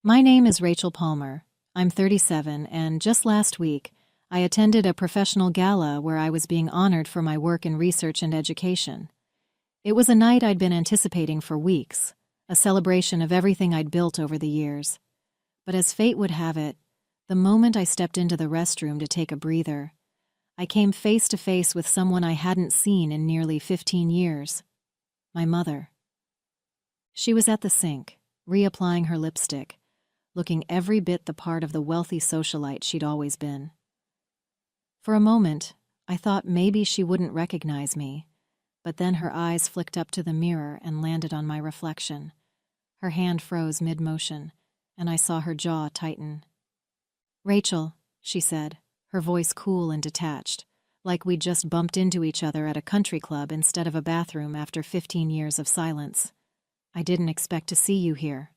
My name is Rachel Palmer. I'm 37, and just last week, I attended a professional gala where I was being honored for my work in research and education. It was a night I'd been anticipating for weeks, a celebration of everything I'd built over the years. But as fate would have it, the moment I stepped into the restroom to take a breather, I came face to face with someone I hadn't seen in nearly 15 years. My mother. She was at the sink, reapplying her lipstick, looking every bit the part of the wealthy socialite she'd always been. For a moment, I thought maybe she wouldn't recognize me, but then her eyes flicked up to the mirror and landed on my reflection. Her hand froze mid-motion, and I saw her jaw tighten. "Rachel," she said, her voice cool and detached, like we'd just bumped into each other at a country club instead of a bathroom after 15 years of silence. "I didn't expect to see you here."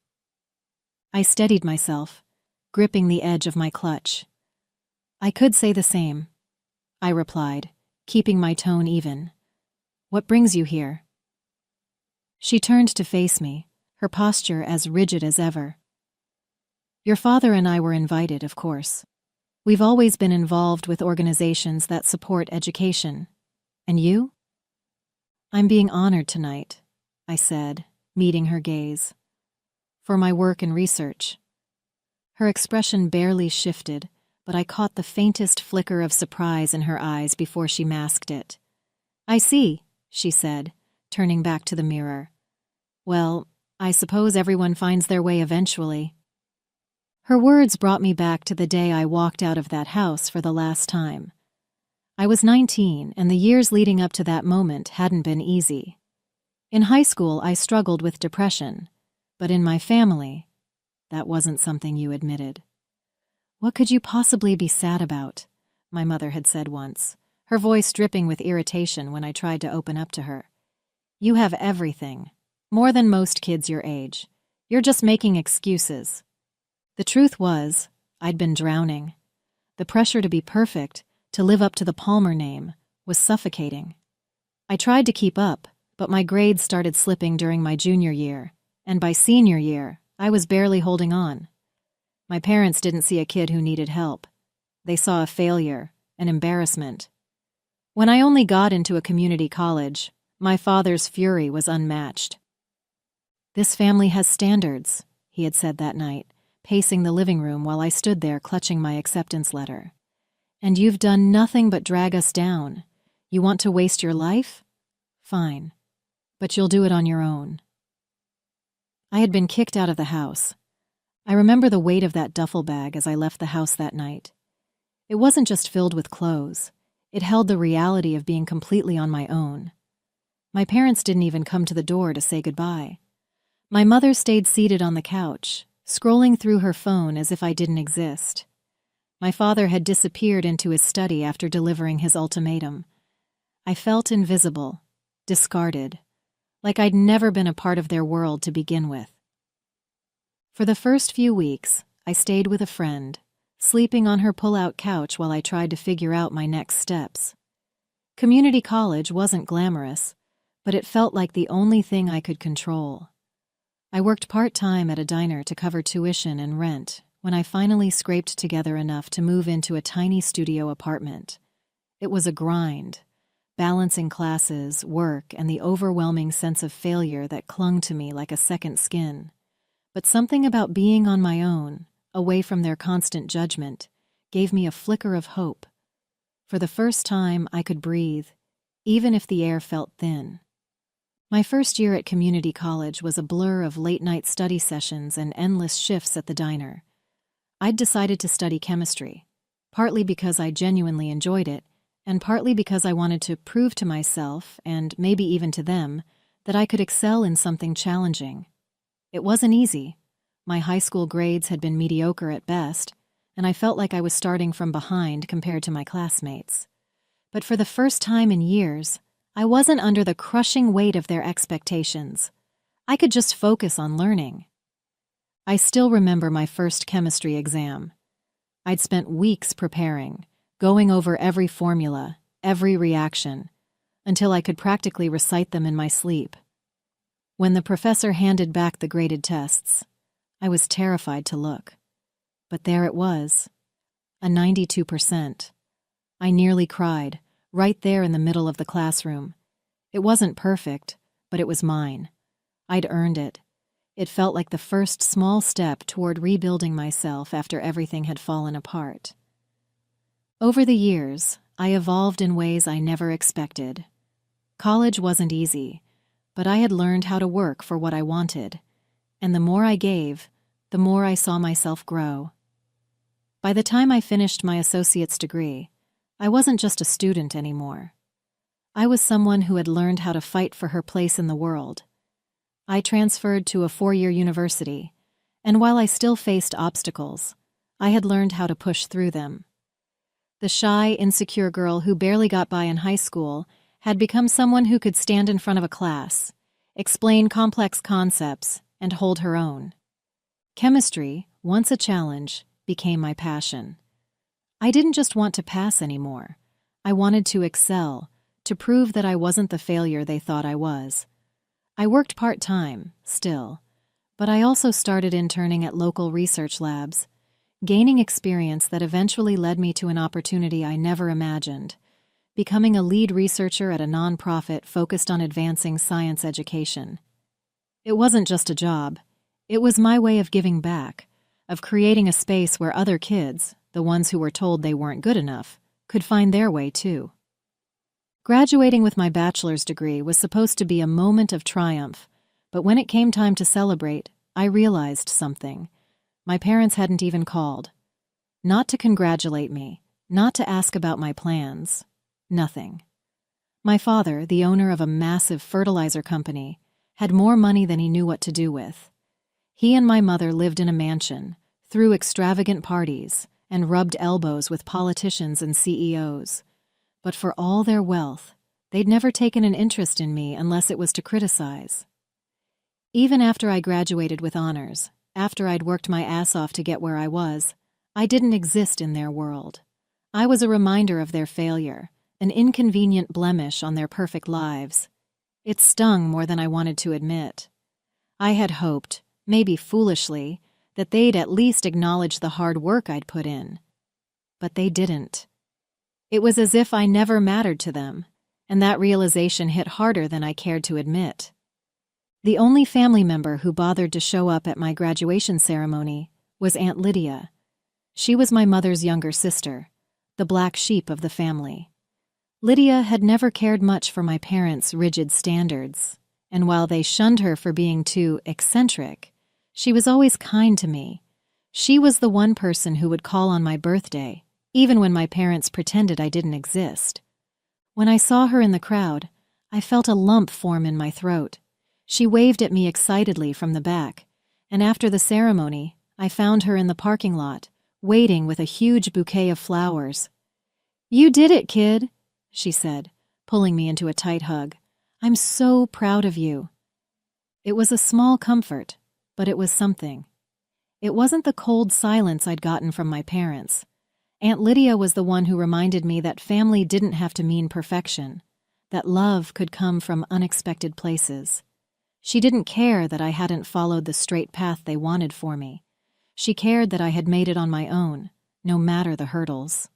I steadied myself, gripping the edge of my clutch. "I could say the same," I replied, keeping my tone even. "What brings you here?" She turned to face me, her posture as rigid as ever. "Your father and I were invited, of course. We've always been involved with organizations that support education. And you?" "I'm being honored tonight," I said, meeting her gaze. "For my work and research." Her expression barely shifted, but I caught the faintest flicker of surprise in her eyes before she masked it. "I see," she said, turning back to the mirror. "Well, I suppose everyone finds their way eventually." Her words brought me back to the day I walked out of that house for the last time. I was 19, and the years leading up to that moment hadn't been easy. In high school, I struggled with depression, but in my family, that wasn't something you admitted. "What could you possibly be sad about?" my mother had said once, her voice dripping with irritation when I tried to open up to her. "You have everything, more than most kids your age. You're just making excuses." The truth was, I'd been drowning. The pressure to be perfect, to live up to the Palmer name, was suffocating. I tried to keep up, but my grades started slipping during my junior year, and by senior year, I was barely holding on. My parents didn't see a kid who needed help. They saw a failure, an embarrassment. When I only got into a community college, my father's fury was unmatched. "This family has standards," he had said that night, pacing the living room while I stood there clutching my acceptance letter. "And you've done nothing but drag us down. You want to waste your life? Fine. But you'll do it on your own." I had been kicked out of the house. I remember the weight of that duffel bag as I left the house that night. It wasn't just filled with clothes. It held the reality of being completely on my own. My parents didn't even come to the door to say goodbye. My mother stayed seated on the couch, scrolling through her phone as if I didn't exist. My father had disappeared into his study after delivering his ultimatum. I felt invisible, discarded, like I'd never been a part of their world to begin with. For the first few weeks, I stayed with a friend, sleeping on her pull-out couch while I tried to figure out my next steps. Community college wasn't glamorous, but it felt like the only thing I could control. I worked part-time at a diner to cover tuition and rent when I finally scraped together enough to move into a tiny studio apartment. It was a grind, balancing classes, work, and the overwhelming sense of failure that clung to me like a second skin. But something about being on my own, away from their constant judgment, gave me a flicker of hope. For the first time, I could breathe, even if the air felt thin. My first year at community college was a blur of late-night study sessions and endless shifts at the diner. I'd decided to study chemistry, partly because I genuinely enjoyed it, and partly because I wanted to prove to myself, and maybe even to them, that I could excel in something challenging. It wasn't easy. My high school grades had been mediocre at best, and I felt like I was starting from behind compared to my classmates. But for the first time in years, I wasn't under the crushing weight of their expectations. I could just focus on learning. I still remember my first chemistry exam. I'd spent weeks preparing, going over every formula, every reaction, until I could practically recite them in my sleep. When the professor handed back the graded tests, I was terrified to look. But there it was, a 92%. I nearly cried, right there in the middle of the classroom. It wasn't perfect, but it was mine. I'd earned it. It felt like the first small step toward rebuilding myself after everything had fallen apart. Over the years, I evolved in ways I never expected. College wasn't easy, but I had learned how to work for what I wanted, and the more I gave, the more I saw myself grow. By the time I finished my associate's degree, I wasn't just a student anymore. I was someone who had learned how to fight for her place in the world. I transferred to a 4-year university, and while I still faced obstacles, I had learned how to push through them. The shy, insecure girl who barely got by in high school had become someone who could stand in front of a class, explain complex concepts, and hold her own. Chemistry, once a challenge, became my passion. I didn't just want to pass anymore. I wanted to excel, to prove that I wasn't the failure they thought I was. I worked part-time, still, but I also started interning at local research labs, gaining experience that eventually led me to an opportunity I never imagined, becoming a lead researcher at a nonprofit focused on advancing science education. It wasn't just a job. It was my way of giving back, of creating a space where other kids, the ones who were told they weren't good enough, could find their way too. Graduating with my bachelor's degree was supposed to be a moment of triumph, but when it came time to celebrate, I realized something. My parents hadn't even called. Not to congratulate me, not to ask about my plans. Nothing. My father, the owner of a massive fertilizer company, had more money than he knew what to do with. He and my mother lived in a mansion, threw extravagant parties, and rubbed elbows with politicians and CEOs. But for all their wealth, they'd never taken an interest in me unless it was to criticize. Even after I graduated with honors, after I'd worked my ass off to get where I was, I didn't exist in their world. I was a reminder of their failure, an inconvenient blemish on their perfect lives. It stung more than I wanted to admit. I had hoped, maybe foolishly, that they'd at least acknowledge the hard work I'd put in. But they didn't. It was as if I never mattered to them, and that realization hit harder than I cared to admit. The only family member who bothered to show up at my graduation ceremony was Aunt Lydia. She was my mother's younger sister, the black sheep of the family. Lydia had never cared much for my parents' rigid standards, and while they shunned her for being too eccentric, she was always kind to me. She was the one person who would call on my birthday, even when my parents pretended I didn't exist. When I saw her in the crowd, I felt a lump form in my throat. She waved at me excitedly from the back, and after the ceremony, I found her in the parking lot, waiting with a huge bouquet of flowers. "You did it, kid," she said, pulling me into a tight hug. "I'm so proud of you." It was a small comfort, but it was something. It wasn't the cold silence I'd gotten from my parents. Aunt Lydia was the one who reminded me that family didn't have to mean perfection, that love could come from unexpected places. She didn't care that I hadn't followed the straight path they wanted for me. She cared that I had made it on my own, no matter the hurdles.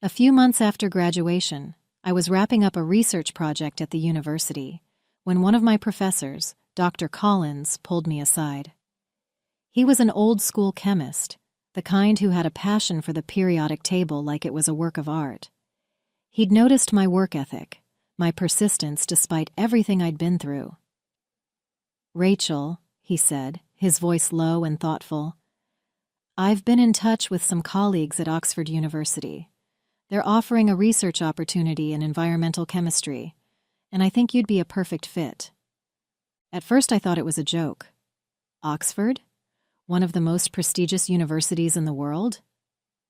A few months after graduation, I was wrapping up a research project at the university when one of my professors, Dr. Collins, pulled me aside. He was an old-school chemist, the kind who had a passion for the periodic table like it was a work of art. He'd noticed my work ethic, my persistence despite everything I'd been through. "Rachel," he said, his voice low and thoughtful, "I've been in touch with some colleagues at Oxford University. They're offering a research opportunity in environmental chemistry, and I think you'd be a perfect fit." At first I thought it was a joke. Oxford? One of the most prestigious universities in the world?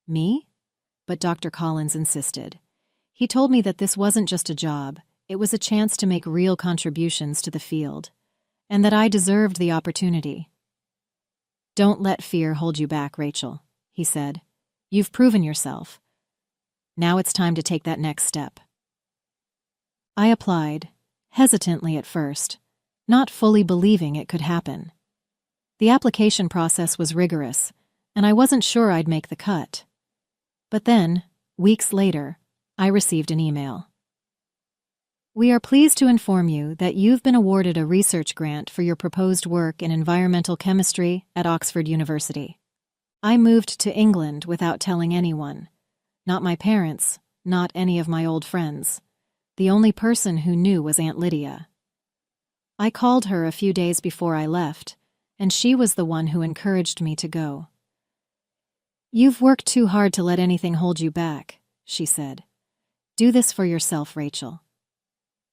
Me? But Dr. Collins insisted. He told me that this wasn't just a job, it was a chance to make real contributions to the field, and that I deserved the opportunity. "Don't let fear hold you back, Rachel," he said. "You've proven yourself. Now it's time to take that next step." I applied, hesitantly at first, not fully believing it could happen. The application process was rigorous, and I wasn't sure I'd make the cut. But then, weeks later, I received an email. We are pleased to inform you that you've been awarded a research grant for your proposed work in environmental chemistry at Oxford University. I moved to England without telling anyone. Not my parents, not any of my old friends. The only person who knew was Aunt Lydia. I called her a few days before I left, and she was the one who encouraged me to go. You've worked too hard to let anything hold you back, she said. Do this for yourself, Rachel.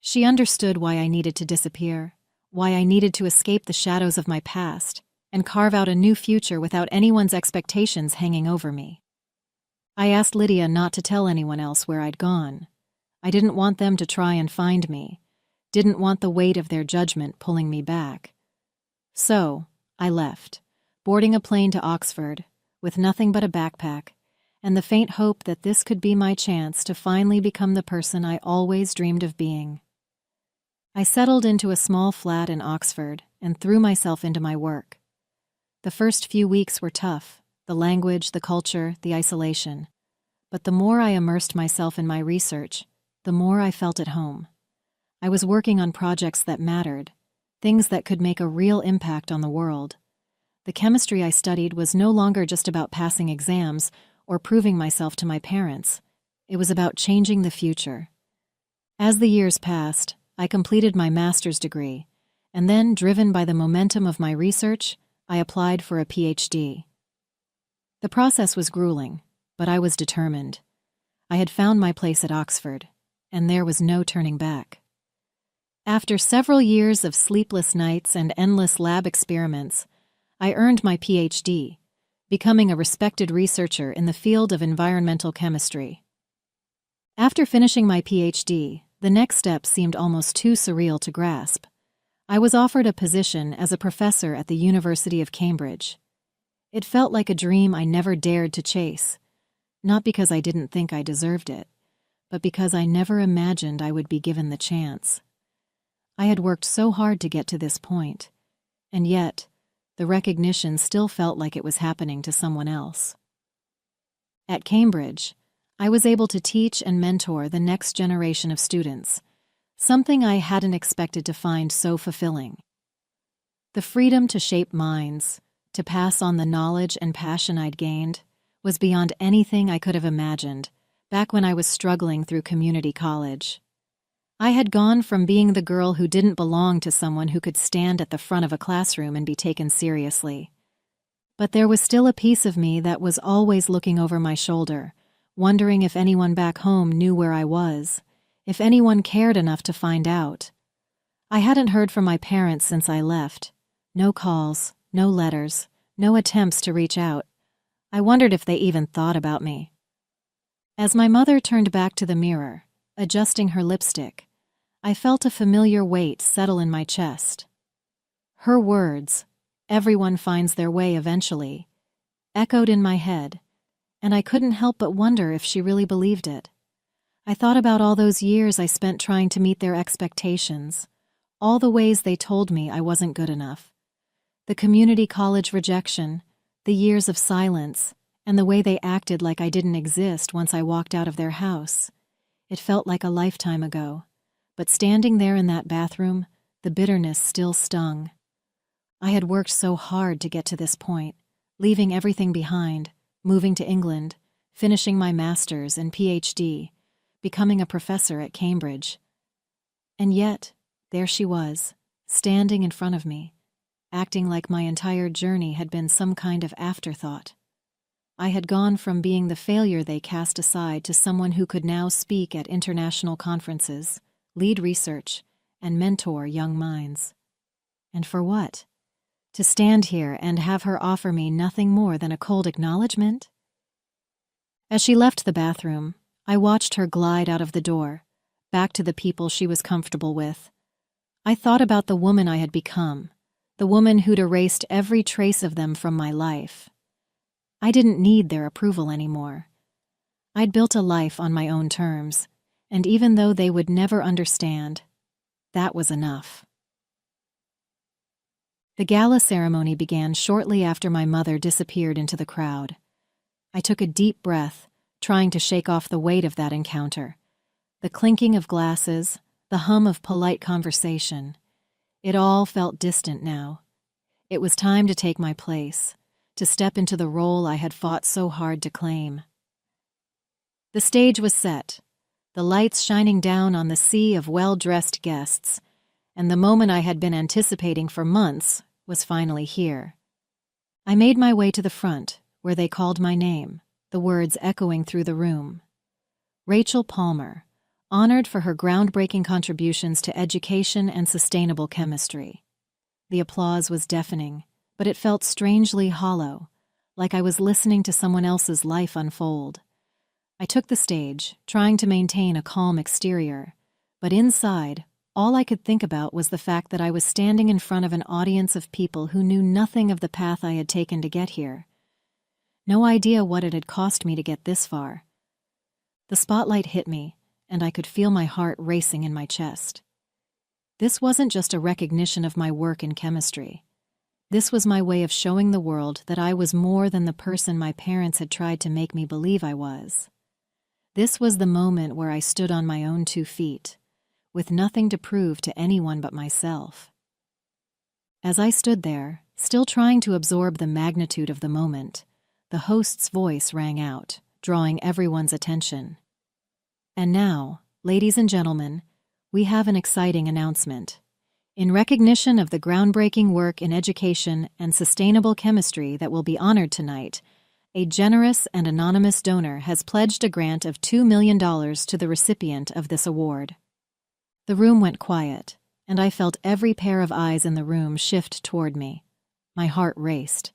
She understood why I needed to disappear, why I needed to escape the shadows of my past and carve out a new future without anyone's expectations hanging over me. I asked Lydia not to tell anyone else where I'd gone. I didn't want them to try and find me, didn't want the weight of their judgment pulling me back. So, I left, boarding a plane to Oxford, with nothing but a backpack, and the faint hope that this could be my chance to finally become the person I always dreamed of being. I settled into a small flat in Oxford and threw myself into my work. The first few weeks were tough, the language, the culture, the isolation. But the more I immersed myself in my research, the more I felt at home. I was working on projects that mattered, things that could make a real impact on the world. The chemistry I studied was no longer just about passing exams or proving myself to my parents. It was about changing the future. As the years passed, I completed my master's degree, and then, driven by the momentum of my research, I applied for a PhD. The process was grueling, but I was determined. I had found my place at Oxford, and there was no turning back. After several years of sleepless nights and endless lab experiments, I earned my PhD, becoming a respected researcher in the field of environmental chemistry. After finishing my PhD, the next step seemed almost too surreal to grasp. I was offered a position as a professor at the University of Cambridge. It felt like a dream I never dared to chase, not because I didn't think I deserved it, but because I never imagined I would be given the chance. I had worked so hard to get to this point, and yet, the recognition still felt like it was happening to someone else. At Cambridge, I was able to teach and mentor the next generation of students, something I hadn't expected to find so fulfilling. The freedom to shape minds, to pass on the knowledge and passion I'd gained, was beyond anything I could have imagined back when I was struggling through community college. I had gone from being the girl who didn't belong to someone who could stand at the front of a classroom and be taken seriously. But there was still a piece of me that was always looking over my shoulder, wondering if anyone back home knew where I was, if anyone cared enough to find out. I hadn't heard from my parents since I left. No calls, no letters, no attempts to reach out. I wondered if they even thought about me. As my mother turned back to the mirror, adjusting her lipstick, I felt a familiar weight settle in my chest. Her words, "Everyone finds their way eventually," echoed in my head, and I couldn't help but wonder if she really believed it. I thought about all those years I spent trying to meet their expectations, all the ways they told me I wasn't good enough. The community college rejection, the years of silence, and the way they acted like I didn't exist once I walked out of their house. It felt like a lifetime ago, but standing there in that bathroom, the bitterness still stung. I had worked so hard to get to this point, leaving everything behind, moving to England, finishing my master's and PhD, becoming a professor at Cambridge. And yet, there she was, standing in front of me, acting like my entire journey had been some kind of afterthought. I had gone from being the failure they cast aside to someone who could now speak at international conferences, lead research, and mentor young minds. And for what? To stand here and have her offer me nothing more than a cold acknowledgement? As she left the bathroom, I watched her glide out of the door, back to the people she was comfortable with. I thought about the woman I had become, the woman who'd erased every trace of them from my life. I didn't need their approval anymore. I'd built a life on my own terms, and even though they would never understand, that was enough. The gala ceremony began shortly after my mother disappeared into the crowd. I took a deep breath, trying to shake off the weight of that encounter. The clinking of glasses, the hum of polite conversation. It all felt distant now. It was time to take my place, to step into the role I had fought so hard to claim. The stage was set, the lights shining down on the sea of well-dressed guests, and the moment I had been anticipating for months was finally here. I made my way to the front, where they called my name, the words echoing through the room. Rachel Palmer, honored for her groundbreaking contributions to education and sustainable chemistry. The applause was deafening, but it felt strangely hollow, like I was listening to someone else's life unfold. I took the stage, trying to maintain a calm exterior, but inside, all I could think about was the fact that I was standing in front of an audience of people who knew nothing of the path I had taken to get here. No idea what it had cost me to get this far. The spotlight hit me, and I could feel my heart racing in my chest. This wasn't just a recognition of my work in chemistry. This was my way of showing the world that I was more than the person my parents had tried to make me believe I was. This was the moment where I stood on my own 2 feet, with nothing to prove to anyone but myself. As I stood there, still trying to absorb the magnitude of the moment, the host's voice rang out, drawing everyone's attention. And now, ladies and gentlemen, we have an exciting announcement. In recognition of the groundbreaking work in education and sustainable chemistry that will be honored tonight, a generous and anonymous donor has pledged a grant of $2 million to the recipient of this award. The room went quiet, and I felt every pair of eyes in the room shift toward me. My heart raced.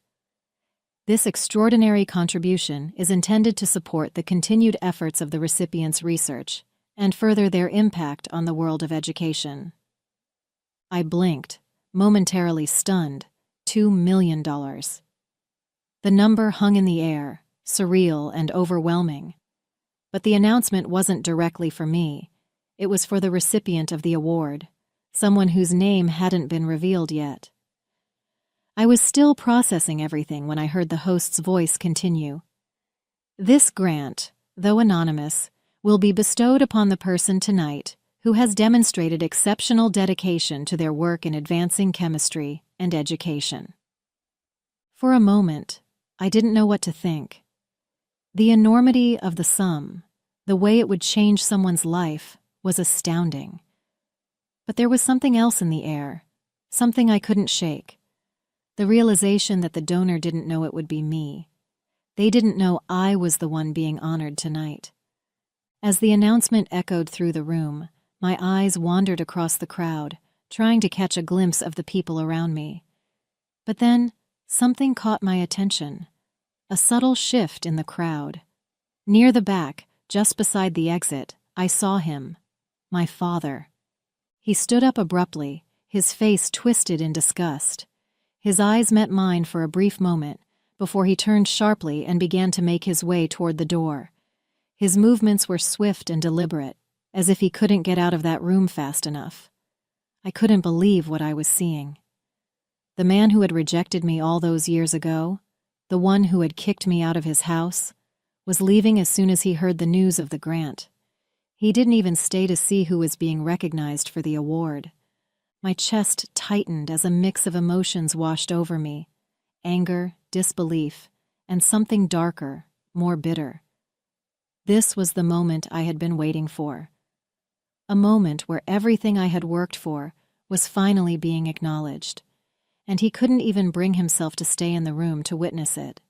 This extraordinary contribution is intended to support the continued efforts of the recipient's research and further their impact on the world of education. I blinked, momentarily stunned. $2 million. The number hung in the air, surreal and overwhelming. But the announcement wasn't directly for me. It was for the recipient of the award, someone whose name hadn't been revealed yet. I was still processing everything when I heard the host's voice continue. This grant, though anonymous, will be bestowed upon the person tonight who has demonstrated exceptional dedication to their work in advancing chemistry and education. For a moment, I didn't know what to think. The enormity of the sum, the way it would change someone's life, was astounding. But there was something else in the air, something I couldn't shake. The realization that the donor didn't know it would be me. They didn't know I was the one being honored tonight. As the announcement echoed through the room, my eyes wandered across the crowd, trying to catch a glimpse of the people around me. But then, something caught my attention. A subtle shift in the crowd. Near the back, just beside the exit, I saw him. My father. He stood up abruptly, his face twisted in disgust. His eyes met mine for a brief moment, before he turned sharply and began to make his way toward the door. His movements were swift and deliberate, as if he couldn't get out of that room fast enough. I couldn't believe what I was seeing. The man who had rejected me all those years ago, the one who had kicked me out of his house, was leaving as soon as he heard the news of the grant. He didn't even stay to see who was being recognized for the award. My chest tightened as a mix of emotions washed over me: anger, disbelief, and something darker, more bitter. This was the moment I had been waiting for. A moment where everything I had worked for was finally being acknowledged, and he couldn't even bring himself to stay in the room to witness it.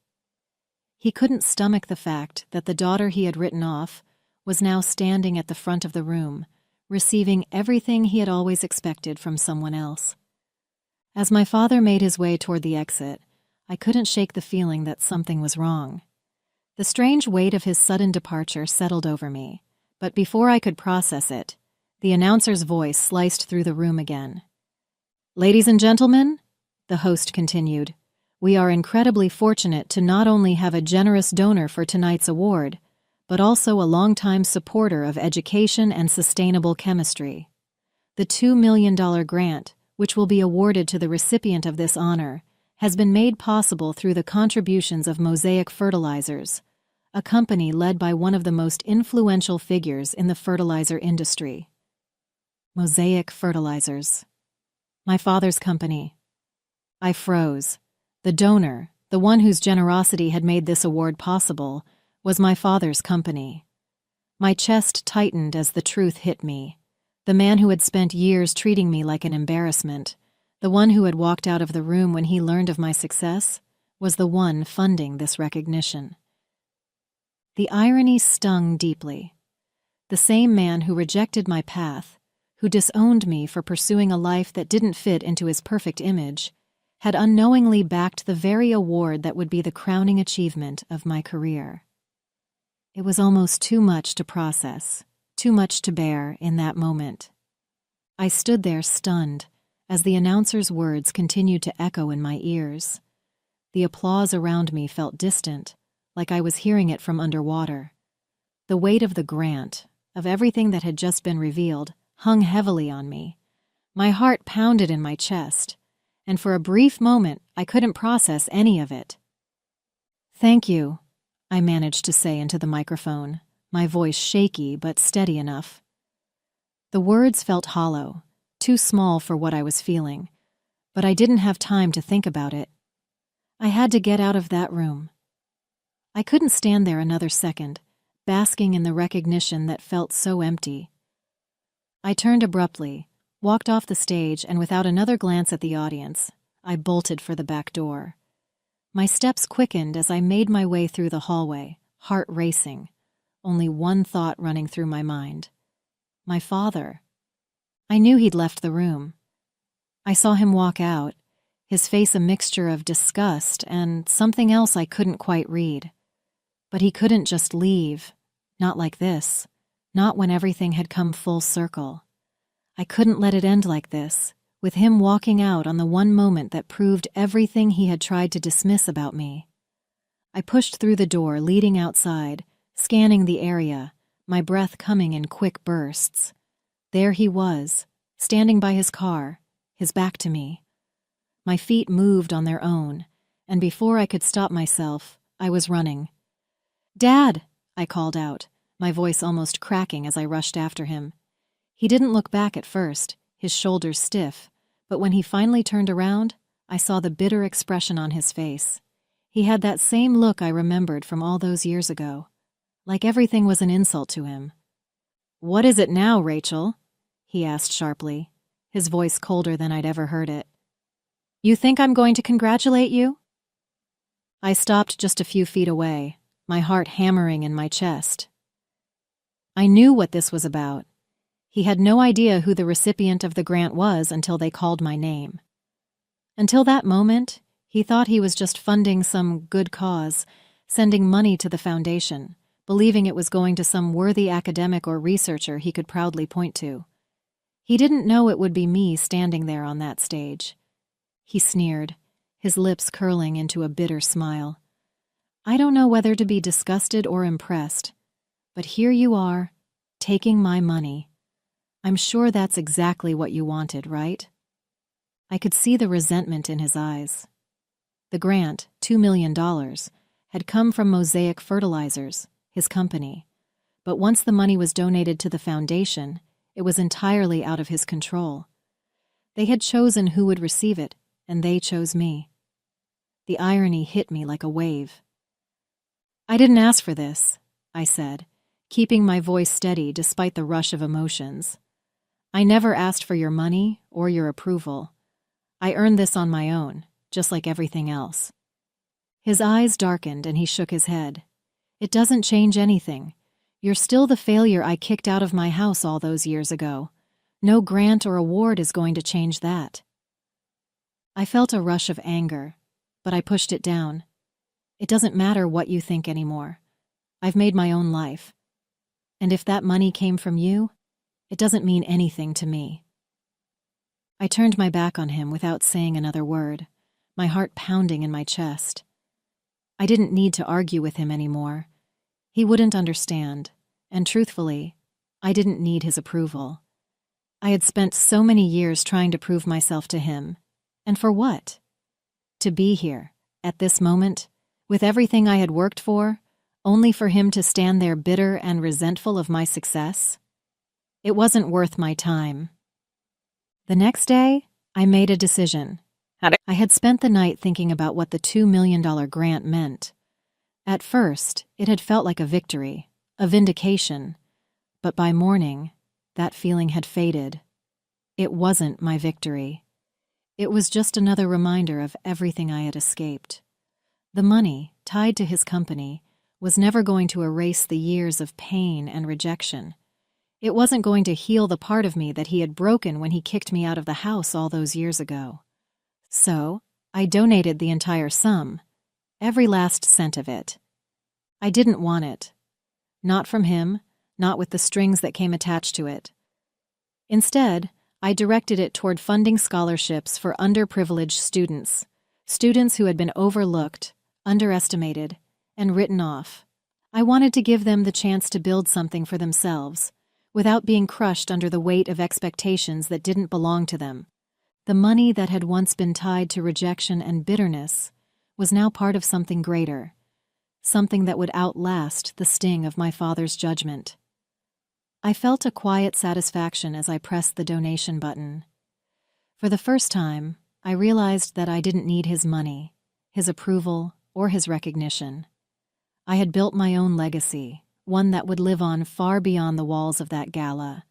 He couldn't stomach the fact that the daughter he had written off was now standing at the front of the room, receiving everything he had always expected from someone else. As my father made his way toward the exit, I couldn't shake the feeling that something was wrong. The strange weight of his sudden departure settled over me, but before I could process it, the announcer's voice sliced through the room again. "Ladies and gentlemen," the host continued, "we are incredibly fortunate to not only have a generous donor for tonight's award, but also a longtime supporter of education and sustainable chemistry. The $2 million grant which will be awarded to the recipient of this honor, has been made possible through the contributions of Mosaic Fertilizers, a company led by one of the most influential figures in the fertilizer industry. Mosaic Fertilizers. My father's company. I froze. The donor, the one whose generosity had made this award possible, was my father's company. My chest tightened as the truth hit me. The man who had spent years treating me like an embarrassment, the one who had walked out of the room when he learned of my success, was the one funding this recognition. The irony stung deeply. The same man who rejected my path, who disowned me for pursuing a life that didn't fit into his perfect image, had unknowingly backed the very award that would be the crowning achievement of my career. It was almost too much to process, too much to bear in that moment. I stood there stunned as the announcer's words continued to echo in my ears. The applause around me felt distant, like I was hearing it from underwater. The weight of the grant, of everything that had just been revealed, hung heavily on me. My heart pounded in my chest, and for a brief moment I couldn't process any of it. "Thank you," I managed to say into the microphone, my voice shaky but steady enough. The words felt hollow, too small for what I was feeling, but I didn't have time to think about it. I had to get out of that room. I couldn't stand there another second, basking in the recognition that felt so empty. I turned abruptly, walked off the stage, and without another glance at the audience, I bolted for the back door. My steps quickened as I made my way through the hallway, heart racing, only one thought running through my mind. My father. I knew he'd left the room. I saw him walk out, his face a mixture of disgust and something else I couldn't quite read. But he couldn't just leave, not like this, not when everything had come full circle. I couldn't let it end like this, with him walking out on the one moment that proved everything he had tried to dismiss about me. I pushed through the door leading outside, scanning the area, my breath coming in quick bursts. There he was, standing by his car, his back to me. My feet moved on their own, and before I could stop myself, I was running. "Dad!" I called out, my voice almost cracking as I rushed after him. He didn't look back at first, his shoulders stiff, but when he finally turned around, I saw the bitter expression on his face. He had that same look I remembered from all those years ago, like everything was an insult to him. "What is it now, Rachel?" he asked sharply, his voice colder than I'd ever heard it. "You think I'm going to congratulate you?" I stopped just a few feet away, my heart hammering in my chest. I knew what this was about. He had no idea who the recipient of the grant was until they called my name. Until that moment, he thought he was just funding some good cause, sending money to the foundation, believing it was going to some worthy academic or researcher he could proudly point to. He didn't know it would be me standing there on that stage. He sneered, his lips curling into a bitter smile. I don't know whether to be disgusted or impressed, but here you are, taking my money. I'm sure that's exactly what you wanted, right? I could see the resentment in his eyes. The grant, $2 million, had come from Mosaic Fertilizers, his company. But once the money was donated to the foundation, it was entirely out of his control. They had chosen who would receive it, and they chose me. The irony hit me like a wave. "I didn't ask for this," I said, keeping my voice steady despite the rush of emotions. "I never asked for your money or your approval. I earned this on my own, just like everything else." His eyes darkened and he shook his head. "It doesn't change anything. You're still the failure I kicked out of my house all those years ago. No grant or award is going to change that." I felt a rush of anger, but I pushed it down. It doesn't matter what you think anymore. I've made my own life. And if that money came from you, it doesn't mean anything to me. I turned my back on him without saying another word, my heart pounding in my chest. I didn't need to argue with him anymore. He wouldn't understand, and truthfully, I didn't need his approval. I had spent so many years trying to prove myself to him. And for what? To be here, at this moment, with everything I had worked for, only for him to stand there bitter and resentful of my success? It wasn't worth my time. The next day, I made a decision. I had spent the night thinking about what the $2 million grant meant. At first, it had felt like a victory, a vindication, but by morning, that feeling had faded. It wasn't my victory. It was just another reminder of everything I had escaped. The money, tied to his company, was never going to erase the years of pain and rejection. It wasn't going to heal the part of me that he had broken when he kicked me out of the house all those years ago. So, I donated the entire sum, every last cent of it. I didn't want it. Not from him, not with the strings that came attached to it. Instead, I directed it toward funding scholarships for underprivileged students who had been overlooked, underestimated, and written off. I wanted to give them the chance to build something for themselves, without being crushed under the weight of expectations that didn't belong to them. The money that had once been tied to rejection and bitterness was now part of something greater, something that would outlast the sting of my father's judgment. I felt a quiet satisfaction as I pressed the donation button. For the first time, I realized that I didn't need his money, his approval, or his recognition. I had built my own legacy, one that would live on far beyond the walls of that gala.